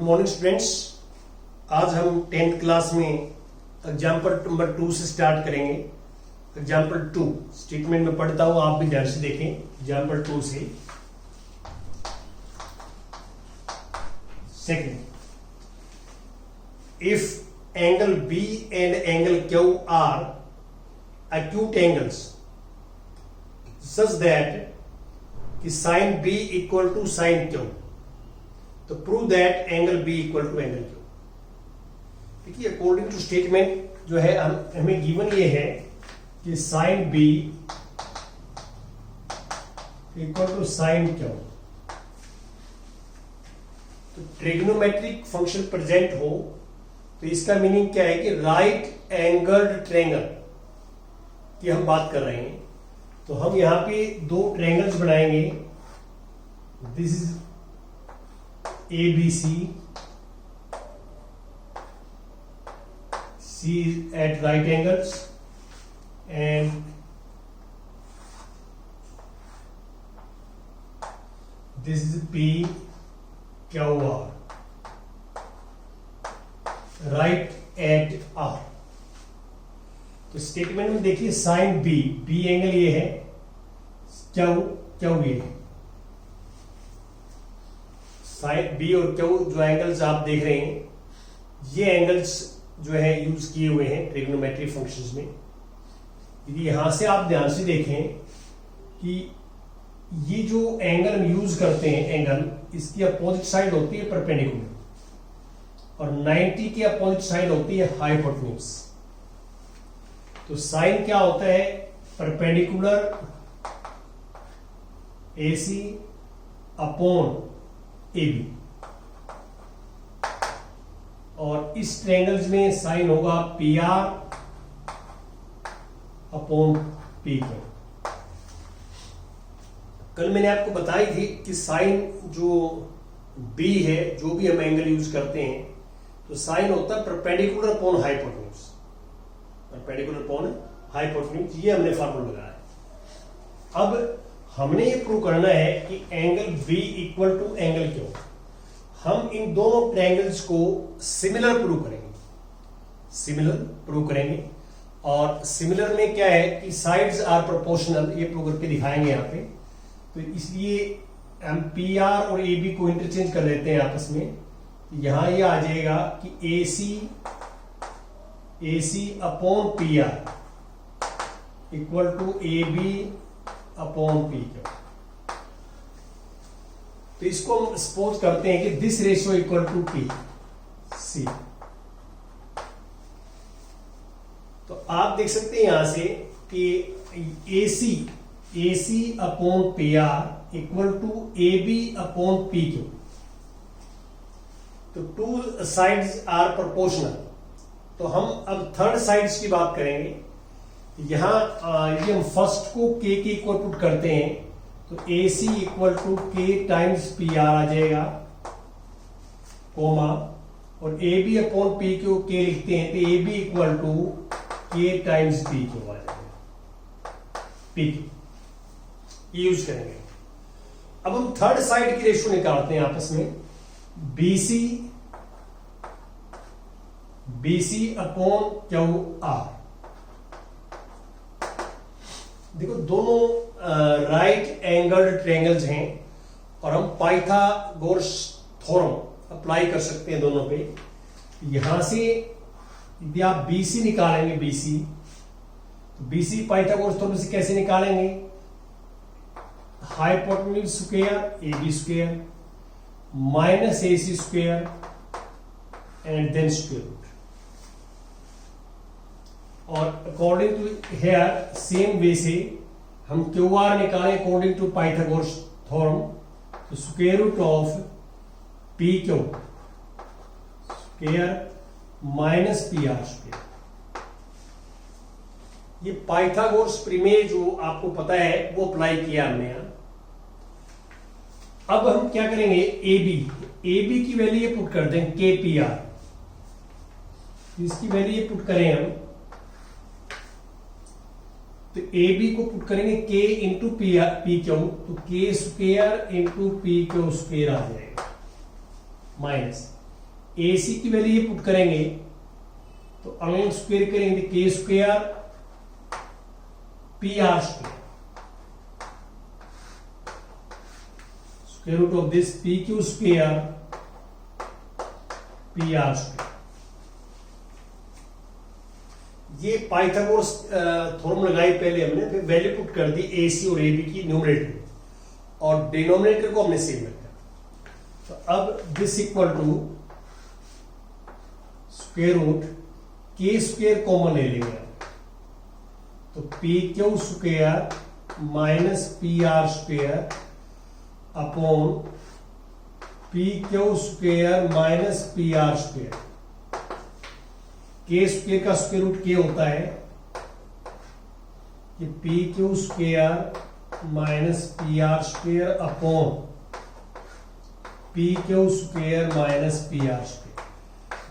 Good morning students. आज हम 10th class में एग्जाम्पल नंबर 2 से स्टार्ट करेंगे। एग्जाम्पल 2 स्टेटमेंट में पढ़ता हूं, आप भी ध्यान से देखें। एग्जाम्पल 2 से second, if angle B and angle Q are acute angles such that कि sin B equal to sin Q, तो prove that angle B equal to angle Q। देखिए अकॉर्डिंग टू स्टेटमेंट जो है हमें गिवन ये है कि sin B equal to sin Q, तो ट्रिग्नोमेट्रिक फंक्शन प्रेजेंट हो तो इसका मीनिंग क्या है कि राइट एंगल्ड ट्रायंगल की हम बात कर रहे हैं। तो हम यहां पे दो ट्रायंगल्स बनाएंगे। This is ABC, C is at right angles and this is PQR, right at R। तो स्टेटमेंट में देखिए साइन बी, बी एंगल ये है, क्यू ये है। साइन बी और क्यू जो एंगल्स आप देख रहे हैं, ये एंगल्स जो है यूज किए हुए हैं ट्रिग्नोमेट्रिक फंक्शंस में। यदि यहां से आप ध्यान से देखें कि ये जो एंगल हम यूज करते हैं, एंगल इसकी अपोजिट साइड होती है परपेंडिकुलर और 90 की अपोजिट साइड होती है हाइपोटेन्यूज। तो साइन क्या होता है? परपेंडिकुलर AC अपॉन AB, और इस ट्रायंगल्स में साइन होगा PR अपॉन PQ। कल मैंने आपको बताई थी कि साइन जो B है, जो भी हम एंगल यूज करते हैं, तो साइन होता है perpendicular upon hypotenuse, perpendicular upon hypotenuse. ये हमने फार्मूला लगाया है। अब हमने ये प्रूव करना है कि angle B equal to angle Q। हम इन दोनों ट्रायंगल्स को सिमिलर प्रूव करेंगे, सिमिलर प्रूव करेंगे। और सिमिलर में क्या है कि साइड्स आर प्रोपोर्शनल, ये प्रूव करके दिखाएंगे यहाँ पे। तो इसलिए हम PR और AB को इंटरचेंज कर लेते हैं आपस में। यहां ये आ जाएगा कि AC upon PR equal to AB upon PQ। तो इसको हम सपोज करते हैं कि this ratio equal to PC। तो आप देख सकते हैं यहां से कि AC upon PR equal to AB upon PQ। तो टू साइड्स आर प्रोपोर्शनल। तो हम अब थर्ड साइड्स की बात करेंगे। यहां यदि हम फर्स्ट को K के इक्वल पुट करते हैं तो AC equal to K times PR आ जाएगा, कोमा, और AB अपॉन PQ K लिखते हैं तो AB equal to K times PQ आ जाएगा, PQ ये यूज करेंगे। अब हम थर्ड साइड की रेशियो निकालते हैं आपस में। BC upon QR। देखो दोनों राइट एंगल्ड ट्रायंगल्स हैं और हम पाइथागोरस थ्योरम अप्लाई कर सकते हैं दोनों पे। यहां से यदि आप BC निकालेंगे, BC, तो BC पाइथागोरस थ्योरम से कैसे निकालेंगे? Hypotenuse square AB square minus AC square and then square root. और according to here same way से हम QR निकालें अकॉर्डिंग टू पाइथागोरस थ्योरम, तो square root of PQ square minus PR square. ये Pythagoras प्रमेय जो आपको पता है वो अप्लाई किया हमने यहां। अब हम क्या करेंगे? AB की वैल्यू ये पुट कर दें KPR, इसकी वैल्यू ये पुट करें हम, तो AB को पुट करेंगे K इंटू PQ, तो K square into PQ square आ जाएगा माइनस। ए सी की वैल्यू ये पुट करेंगे तो अलोंग स्क्वायर करेंगे K square P R square, square root of this P Q square P R square. ये पाइथागोरस थ्योरम लगाई पहले हमने, फिर वैल्यू पुट कर दी ए सी और ए बी की न्यूमरेटर और डिनोमिनेटर को हमने सेम रखा। तो अब this equal to square root K square common ले लेंगे, तो P Q square minus P R square upon P Q square minus P R square. K square का स्क्वायर रूट के होता है कि P Q square minus P R square upon P Q square minus P R square.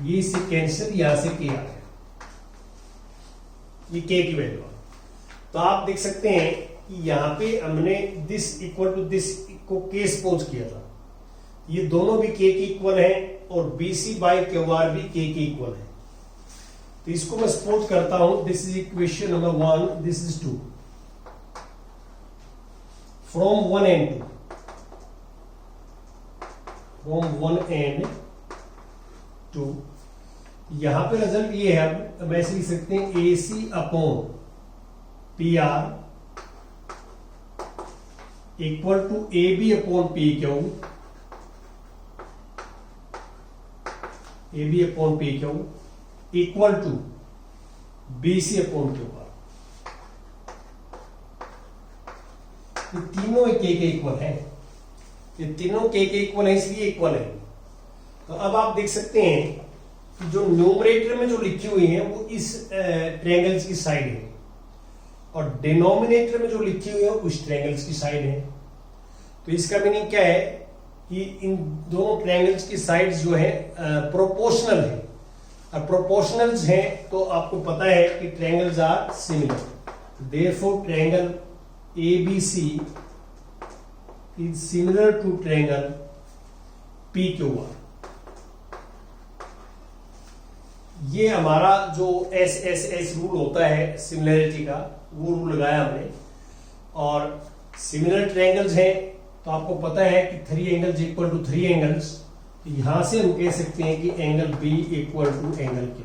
ये से cancel, यहां से के आ गया, ये के की वैल्यू। तो आप देख सकते हैं कि यहां पे हमने दिस इक्वल टू दिस को के सपोज किया था, ये दोनों भी के के इक्वल है और बीसी बाई क्यू आर भी के इक्वल है। तो इसको मैं सपोज करता हूं, this is equation number 1, this is 2 from 1 and 2, from 1 and 2। यहां पे रिजल्ट ये है, अब ऐसे लिख सकते हैं A C upon P R equal to A B upon P Q, A B upon P Q equal to B C upon Q R. ये तीनों के इक्वल है, ये तीनों के इक्वल है इसलिए इक्वल है। तो अब आप देख सकते हैं कि जो न्यूमरेटर में जो लिखी हुई है वो इस ट्रायंगल्स की साइड है और डिनोमिनेटर में जो लिखी हुई है उस ट्रायंगल्स की साइड है। तो इसका मीनिंग क्या है कि इन दोनों ट्रायंगल्स की साइड्स जो है प्रोपोर्शनल है, और प्रोपोर्शनल्स हैं तो आपको पता है कि triangles are similar, therefore triangle ABC is similar to triangle PQR। ये हमारा जो SSS रूल होता है सिमिलरिटी का, वो रूल लगाया हमने। और सिमिलर ट्रायंगल्स हैं तो आपको पता है कि 3 एंगल्स इक्वल टू 3 एंगल्स, तो यहां से हम कह सकते हैं कि angle B equal to angle Q।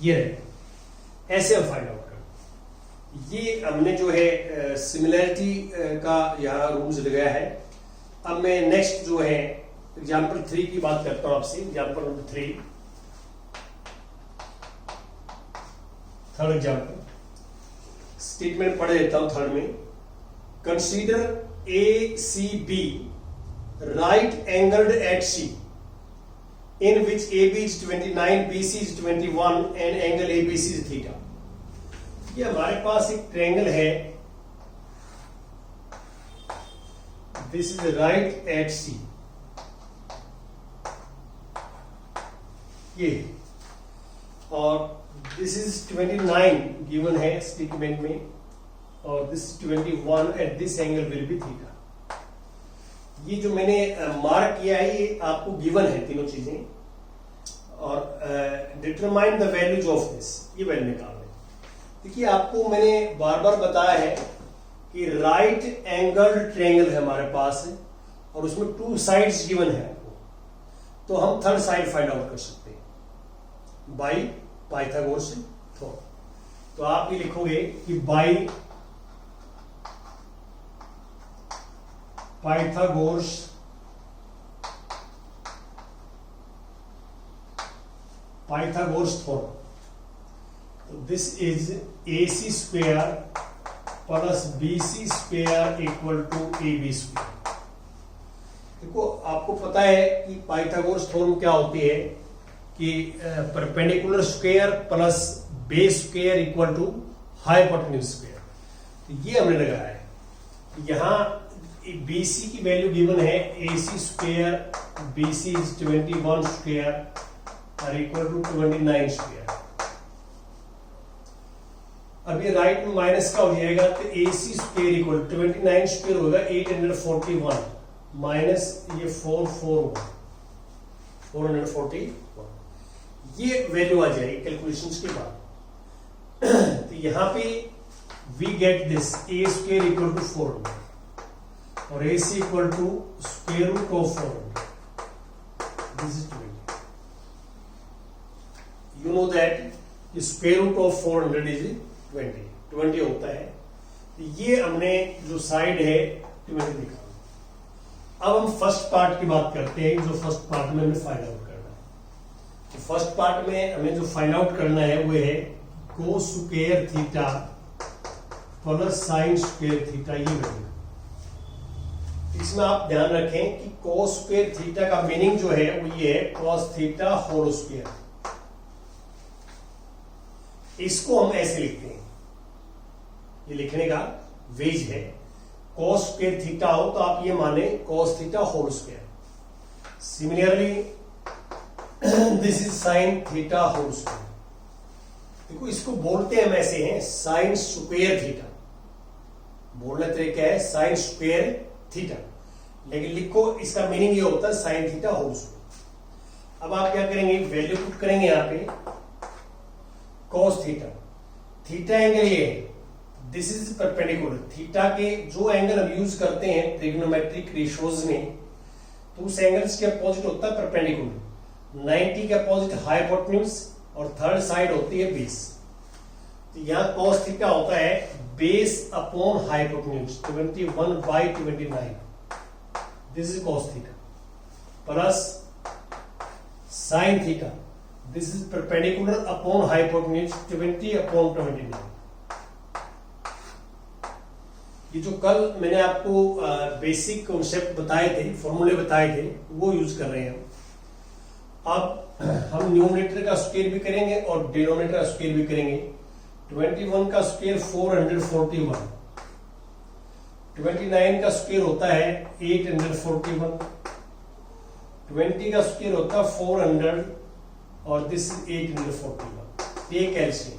ये रहे, ऐसे हम फाइंड आउट करें। ये हमने जो है सिमिलरिटी का यहां रूल्स लगाया है। अब मैं नेक्स्ट जो है एग्जाम्पल 3 की बात करता हूं आपसे। Example number 3, third example, statement पढ़ देता हूं थर्ड में। Consider ACB right angled at C in which AB is 29, BC is 21 and angle ABC is theta। ये हमारे पास एक ट्रायंगल है, this is right at C, ये, और दिस इज 29 गिवन है स्टेटमेंट में, और this 21 at this angle will be theta. ये जो मैंने मार्क किया है ये आपको गिवन है तीनों चीजें, और determine the values of this, ये वैल्यू निकालना है। देखिए आपको मैंने बार बार बताया है कि राइट एंगल्ड ट्रायंगल है हमारे पास है और उसमें 2 साइड्स गिवन है आपको, तो हम थर्ड साइड फाइंड आउट कर सकते हैं बाई पाइथागोरस थ्योरम। तो आप ये लिखोगे कि बाई पाइथागोरस थ्योरम, तो this is AC square plus BC square equal to AB square. देखो आपको पता है कि पाइथागोरस थ्योरम क्या होती है कि perpendicular square plus base square equal to hypotenuse square. तो ये हमने लगाया है। यहां BC की वैल्यू गिवन है AC square, BC is 21 square और इक्वल टू 29 स्क्वायर। अब ये राइट में माइनस का हो जाएगा, तो AC स्क्वायर इक्वल 29 स्क्वायर होगा 841 माइनस ये 441, 441 ये वैल्यू आ जाएगी कैलकुलेशंस के बाद। तो यहां पे we get this A square equal to 400 और A C equal to square root of 400, this is 20। You know that square root of 400 is 20 होता है। तो ये हमने जो साइड है 20 निकाला। अब हम फर्स्ट पार्ट की बात करते हैं, जो फर्स्ट पार्ट में हमें फाइंड आउट करना है। तो फर्स्ट पार्ट में हमें जो फाइंड आउट करना है वो है cos square theta plus sign square theta, ये वैल्यू। इसमें आप ध्यान रखें कि कोस स्क्वायर थीटा का मीनिंग जो है वो ये है कॉस थीटा होल स्क्वायर। इसको हम ऐसे लिखते हैं, ये लिखने का वेज है, cos स्क्वायर थीटा हो तो आप ये माने cos theta whole square. Similarly this is sine theta whole square. देखो इसको बोलते हम ऐसे हैं साइन स्क्वायर थीटा, बोलने तरीका है साइन स्क्वायर थीटा, लेकिन लिखो इसका मीनिंग ये होता है साइन थीटा होल स्क्वायर। अब आप क्या करेंगे, वैल्यू पुट करेंगे यहां पे cos थीटा, थीटा एंगल ये है, दिस इज परपेंडिकुलर। थीटा के जो एंगल हम यूज करते हैं ट्रिग्नोमेट्रिक रेशियोज में, तो उस एंगल्स के अपोजिट होता है परपेंडिकुलर। 90 के अपोजिट हाइपोटेन्यूज और थर्ड साइड होती है बेस। तो यहां cos थीटा होता है base upon hypotenuse 21/29, this is cos theta, plus sine theta, this is perpendicular upon hypotenuse 20/29। ये जो कल मैंने आपको बेसिक कॉन्सेप्ट बताए थे, फॉर्मूले बताए थे, वो यूज कर रहे हैं हम। अब हम न्यूमरेटर का स्क्वायर भी करेंगे और डिनोमिनेटर का स्क्वायर भी करेंगे। 21 का स्क्वायर 441, 29 का स्क्वायर होता है 841, 20 का स्क्वायर होता है 400 और दिस 841। टेक एलसीएम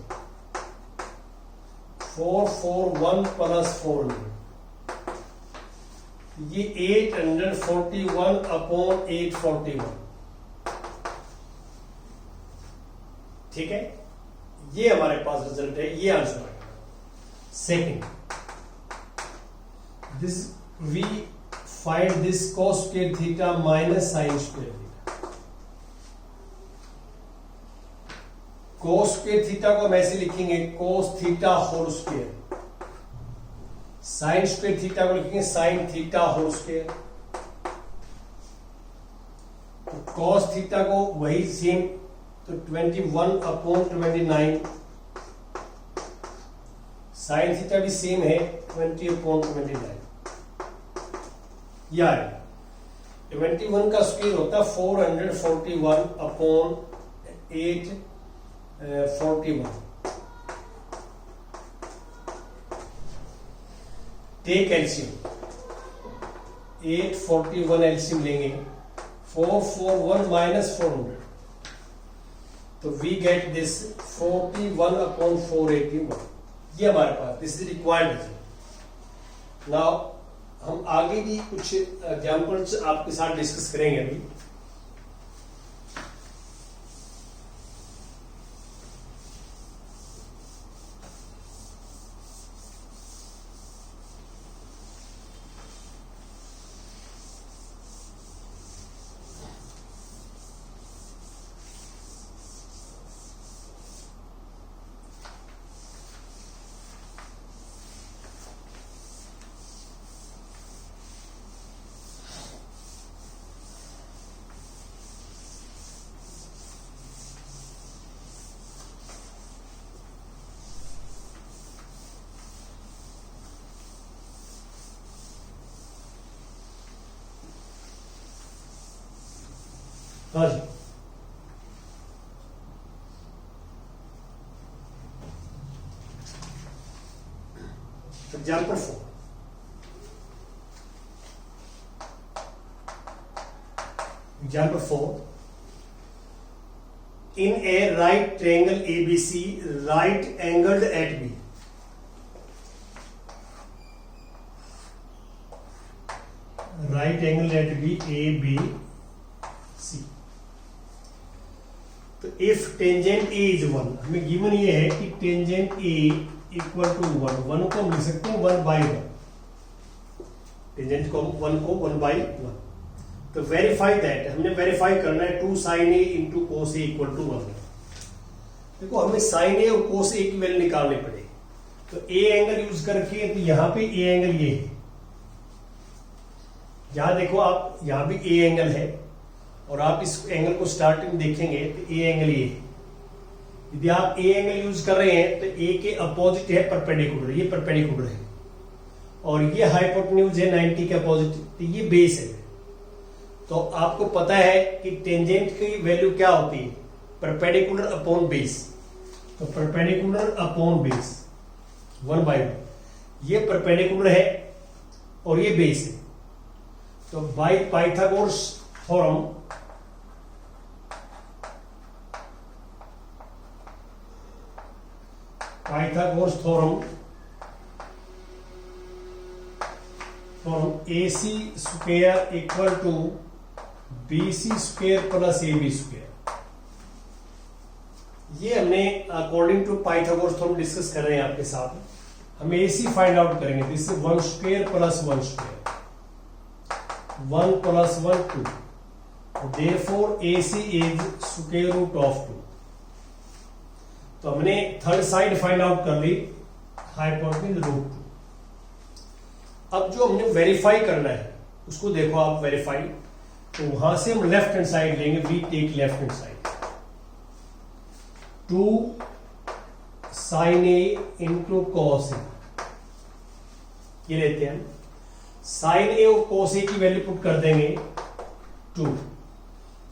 441 प्लस 400, ये 841 अपॉन 841, ठीक है। ये हमारे पास रिजल्ट है, ये आंसर है। Second, this we find this cos square theta minus sine square theta. cos square theta को हम ऐसे लिखेंगे cos theta whole square, sine square theta को लिखेंगे साइन थीटा होल स्क्वायर। तो cos थीटा को वही सेम, तो 21/29, साइन थीटा भी सेम है 20/29। या 21 का स्क्वायर होता है 441/841। टेक एलसीएम 841 एलसीएम लेंगे, 441 माइनस 400, तो वी गेट दिस 41/481। ये हमारे पास this is required result. Now हम आगे भी कुछ एग्जांपल्स आपके साथ डिस्कस करेंगे अभी। हाँ जी, example 4, example 4, in a right triangle ABC, right angled at B, right angled at B, A B C, तो इफ टेंजेंट ए इज 1, हमें गिवन ये है कि टेंजेंट ए इक्वल टू 1, 1 को हम लिख सकते हैं 1/1, टेंजेंट को 1 को 1/1। तो वेरीफाई दैट, हमने वेरीफाई करना है 2 sin a into cos a equal to 1। देखो हमें sin a और cos a की वैल्यू निकालनी पड़ेगी। तो a एंगल यूज करके, तो यहां पे a एंगल ये है, यहां देखो आप, यहां भी a एंगल है, और आप इस एंगल को स्टार्टिंग देखेंगे तो a एंगल ये है। यदि आप a एंगल यूज कर रहे हैं तो a के अपोजिट है परपेंडिकुलर, ये परपेंडिकुलर है, और ये हाइपोटेन्यूज है 90 के अपोजिट, तो ये बेस है। तो आपको पता है कि टेंजेंट की वैल्यू क्या होती है, परपेंडिकुलर अपॉन बेस। तो परपेंडिकुलर अपॉन बेस 1/1, ये परपेंडिकुलर है और ये बेस है। तो by Pythagoras theorem, Pythagoras theorem AC square equal to BC square plus AB square, ये हमने according to Pythagoras theorem discuss कर रहे हैं आपके साथ। हम AC फाइंड आउट करेंगे, this is 1 square plus 1 square, 1 plus 1 2, therefore AC is square root of 2। तो हमने थर्ड साइड फाइंड आउट कर ली, हाइपोटेन्यूज रूट 2। अब जो हमने वेरीफाई करना है उसको देखो आप, वेरीफाई, तो वहां से हम लेफ्ट हैंड साइड लेंगे, we take left hand side, 2 sin a into cos a, ये लेते हैं हम। sin a और cos a की वैल्यू पुट कर देंगे 2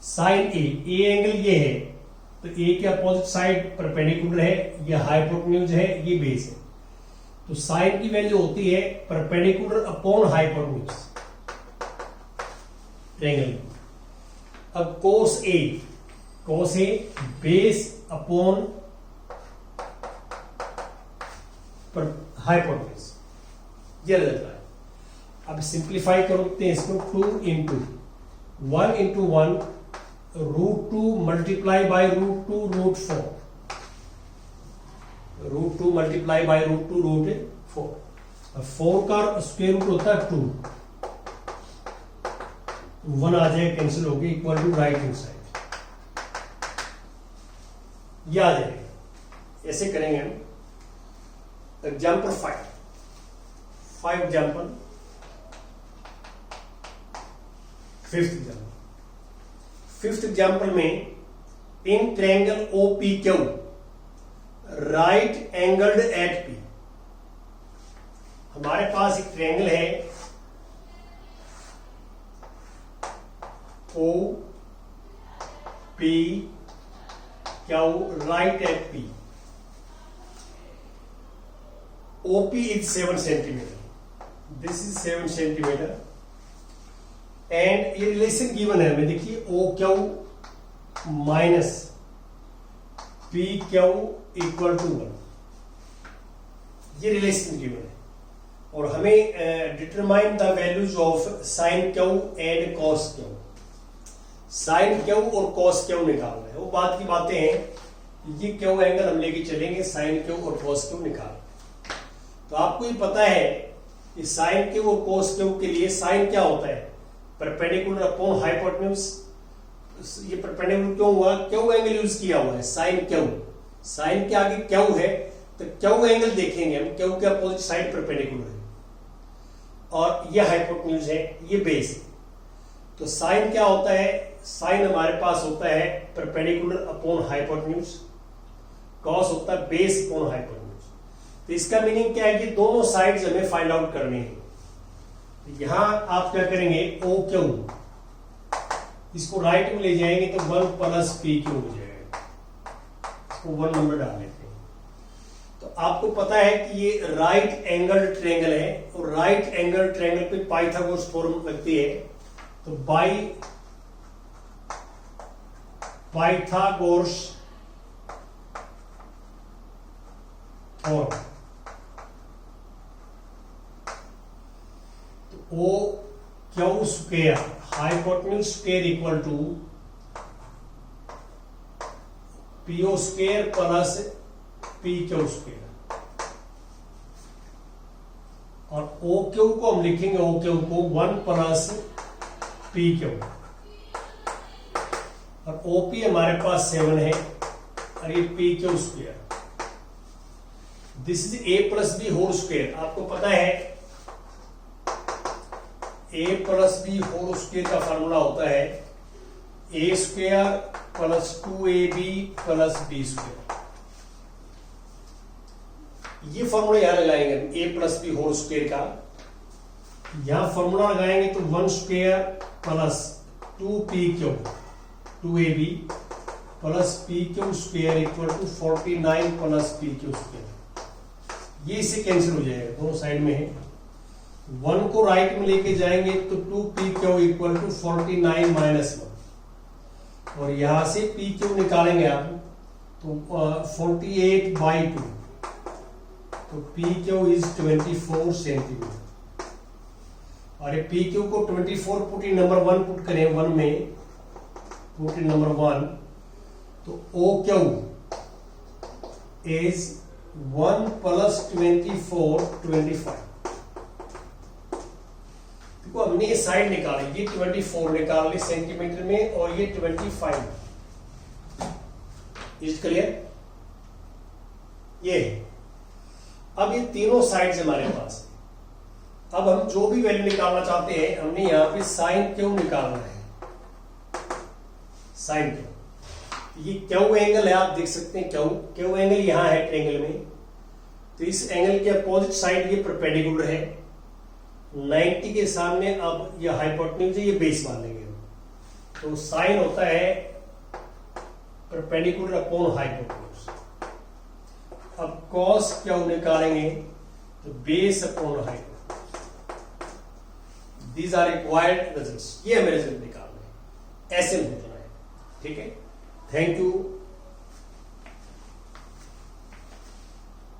sin a, एंगल ये है, तो a के अपोजिट साइड परपेंडिकुलर है, ये हाइपोटेन्यूज है, ये बेस है। तो साइन की वैल्यू होती है परपेंडिकुलर अपॉन हाइपोटेन्यूज, ट्रायंगल। अब cos a base upon hypotenuse, ये रहता है। अब सिंप्लीफाई करते हैं इसको, 2 into 1 into 1 √2 multiply by √2 √4, √2 multiply by √2 √4। 4 का स्क्वायर रूट होता है 2, 1 आ जाएगा, कैंसिल हो गया, equal to right hand side, ये आ जाएगा। ऐसे करेंगे हम। एग्जाम्पल 5 एग्जाम्पल, 5th एग्जाम्पल में, in triangle OPQ right angled at P, हमारे पास एक ट्रायंगल है OPQ right at P, OP is 7 centimeter, this is 7 centimeter, and ये रिलेशन गिवन है हमें, देखिए OQ minus PQ equal to 1, ये रिलेशन गिवन है। और हमें determine the values of sin Q and cos Q, sin Q और cos Q निकालना है, वो बात की बातें हैं। ये Q एंगल हम लेके चलेंगे, sin Q और cos Q निकाल। तो आपको ये पता है कि sin Q और cos Q के लिए sin क्या होता है, परपेंडिकुलर अपॉन हाइपोटेन्यूज। ये परपेंडिकुलर क्यों हुआ, Q एंगल यूज किया हुआ है, sin Q, sin के आगे Q है, तो Q एंगल देखेंगे हम, Q के अपोजिट साइड परपेंडिकुलर है, और ये हाइपोटेन्यूज है, ये बेस है। तो sin क्या होता है, sin हमारे पास होता है परपेंडिकुलर अपॉन हाइपोटेन्यूज, cos होता है बेस अपॉन हाइपोटेन्यूज। तो इसका मीनिंग क्या है कि दोनों साइड्स हमें फाइंड आउट करने हैं। यहां आप क्या करेंगे, OQ, इसको राइट में ले जाएंगे तो 1 प्लस PQ हो जाएगा, इसको 1 नंबर डाल लेते हैं। तो आपको पता है कि ये राइट एंगल ट्रायंगल है, और राइट एंगल ट्रायंगल पे पाइथागोरस थ्योरम लगती है। तो by Pythagoras theorem, OQ square hypotenuse square equal to PO square plus PQ square, और OQ को हम लिखेंगे OQ को 1 प्लस PQ, और OP हमारे पास 7 है और ये PQ square. This is A plus B whole square. आपको पता है A plus B whole square का फॉर्मूला होता है A square plus 2AB plus B square. ये फॉर्मूला यहां लगाएंगे A plus B whole square का, यहां फॉर्मूला लगाएंगे तो 1 square plus 2PQ 2AB plus PQ square equal to 49 plus PQ square. ये इससे कैंसिल हो जाएगा, दोनों साइड में है। 1 को राइट में लेके जाएंगे तो 2PQ इक्वल टू 49 माइनस 1, और यहां से PQ निकालेंगे आप तो 48/2, तो PQ इज 24 सेंटीमीटर। और ये PQ को 24 पुट इन नंबर 1 पुट करें, 1 में पुट इन नंबर 1, तो OQ इज 1 प्लस 24 25। देखो हमने ये साइड निकाली, ये 24 निकाल ली सेंटीमीटर में और ये 25। Is clear? ये अब ये तीनों साइड्स हमारे पास है। अब हम जो भी वैल्यू निकालना चाहते हैं, हमने यहां पे साइन क्यों निकालना है, साइन क्यों। ये क्यू एंगल है, आप देख सकते हैं क्यू एंगल यहां है ट्रायंगल में, तो इस एंगल के अपोजिट साइड ये परपेंडिकुलर है 90 के सामने। अब ये हाइपोटेन्यूज है, ये बेस मान लेंगे, तो साइन होता है परपेंडिकुलर अपॉन हाइपोटेन्यूज। अब कॉस क्यू निकालेंगे तो base upon hypotenuse. These are required results, ये हमें रिजल्ट निकालना है, ऐसे निकलना है। ठीक है, थैंक यू।